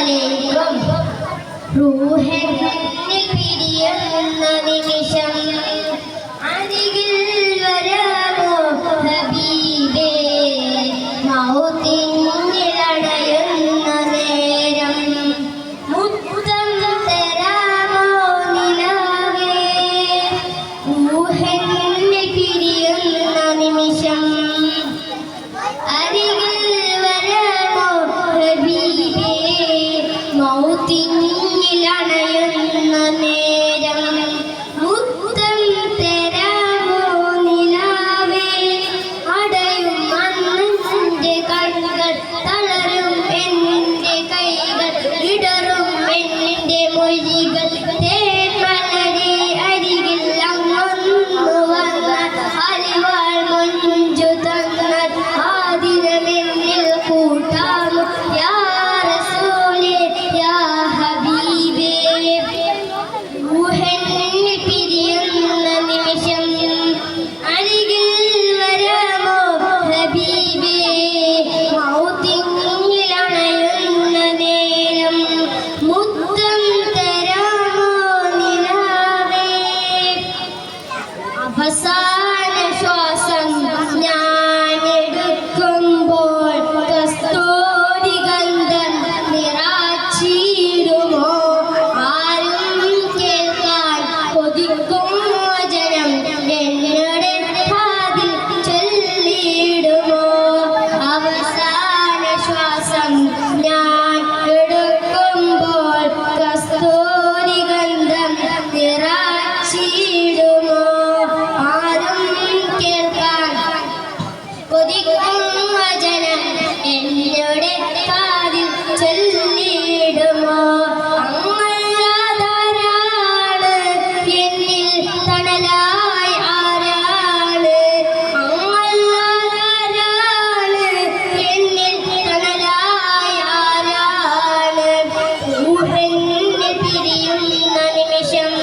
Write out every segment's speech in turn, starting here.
അലൈക്കും റൂഹന്നിൽ പിരിയുന്ന നിമിഷം അരികിൽ വരാമോ ഹബീബേ മൗത്തിനിൽ അണയുന്ന നേരം മുത്തം തരാമോ നിലാവേ റൂഹന്നിൽ പിരിയുന്ന നിമിഷം മൗത്തിനിൽ അണയുന്ന നേരം മുത്തം തരാമോ നിലാവേ അടയും അന്നെന്റെ കണ്ണുകൾ തളരും എൻ്റെ കൈകൾ ഇടറും എൻ്റെ മൊഴികൾ തേന്മലരെ അരികിൽ അങ്ങൊന്നു വന്നാൽ അരിവാൾ മൊഞ്ചു തന്നാൽ ആദിനമെന്നിൽ കൂട്ടാമോ യാ അവസാന ശ്വാസം ഞാനെടുക്കുമ്പോൾ കസ്തൂരി ഗന്ധം നിറച്ചിടുമോ ആരും കേൾക്കാൻ കൊതിക്കും വചനം എന്നോട് കാതിൽ ചൊല്ലിടുമോ അവസാന ശ്വാസം ഞാൻ എടുക്കുമ്പോൾ കസ്തൂരി ഗന്ധം നിറച്ചിടുമോ വചനം എന്നോട് കാതിൽ ചൊല്ലിടുമോ അങ്ങല്ലാതാരാണ് എന്നിൽ തണലായി ആരാണ് അങ്ങല്ലാതാരാണ് എന്നിൽ തണലായി ആരാണ് റൂഹന്നിൽ പിരിയുന്ന നിമിഷം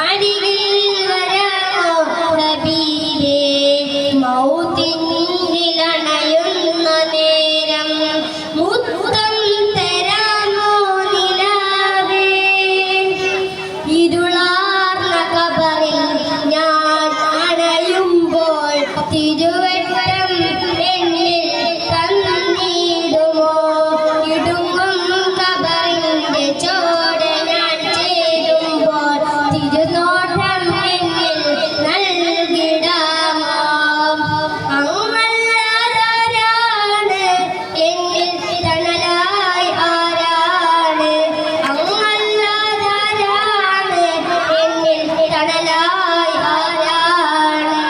അരികിൽ വരാമോ ഹബീബേ മൗത്തിനിൽ അണയുന്ന നേരം മുത്തം തരാമോ നിലാവേ ഇരുളാർന്ന ഖബറിൽ ഞാൻ അണയുമ്പോൾ തിരുവട്ടം എന്നിൽ തന്നിടുമോ ഇടുങ്ങും ഖബറിന്റെ ചോട് ഞാൻ ചേരുമ്പോൾ തിരുനോട്ടം എന്നിൽ നൽകിടാമോ അങ്ങല്ലാതാരാണ് എന്നിൽ തണലായി ആരാണ് അങ്ങല്ലാതാരാണ് എന്നിൽ തണലായി ആരാണ്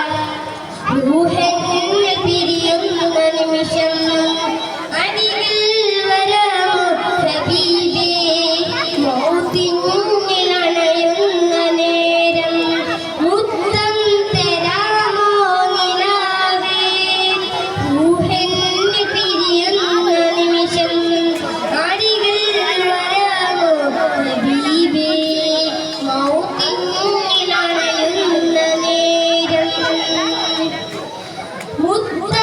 റൂഹന്നിൽ പിരിയുന്ന നിമിഷം അരികിൽ വരാമോ ഹബീബേ മൗത്തിനിൽ അണയുന്ന നേരം മുത്തം തരാമോ നിലാവേ റൂഹന്നിൽ പിരിയുന്ന നിമിഷം അരികിൽ വരാമോ ഹബീബേ മൗത്തിനിൽ അണയുന്ന നേരം മുത്തം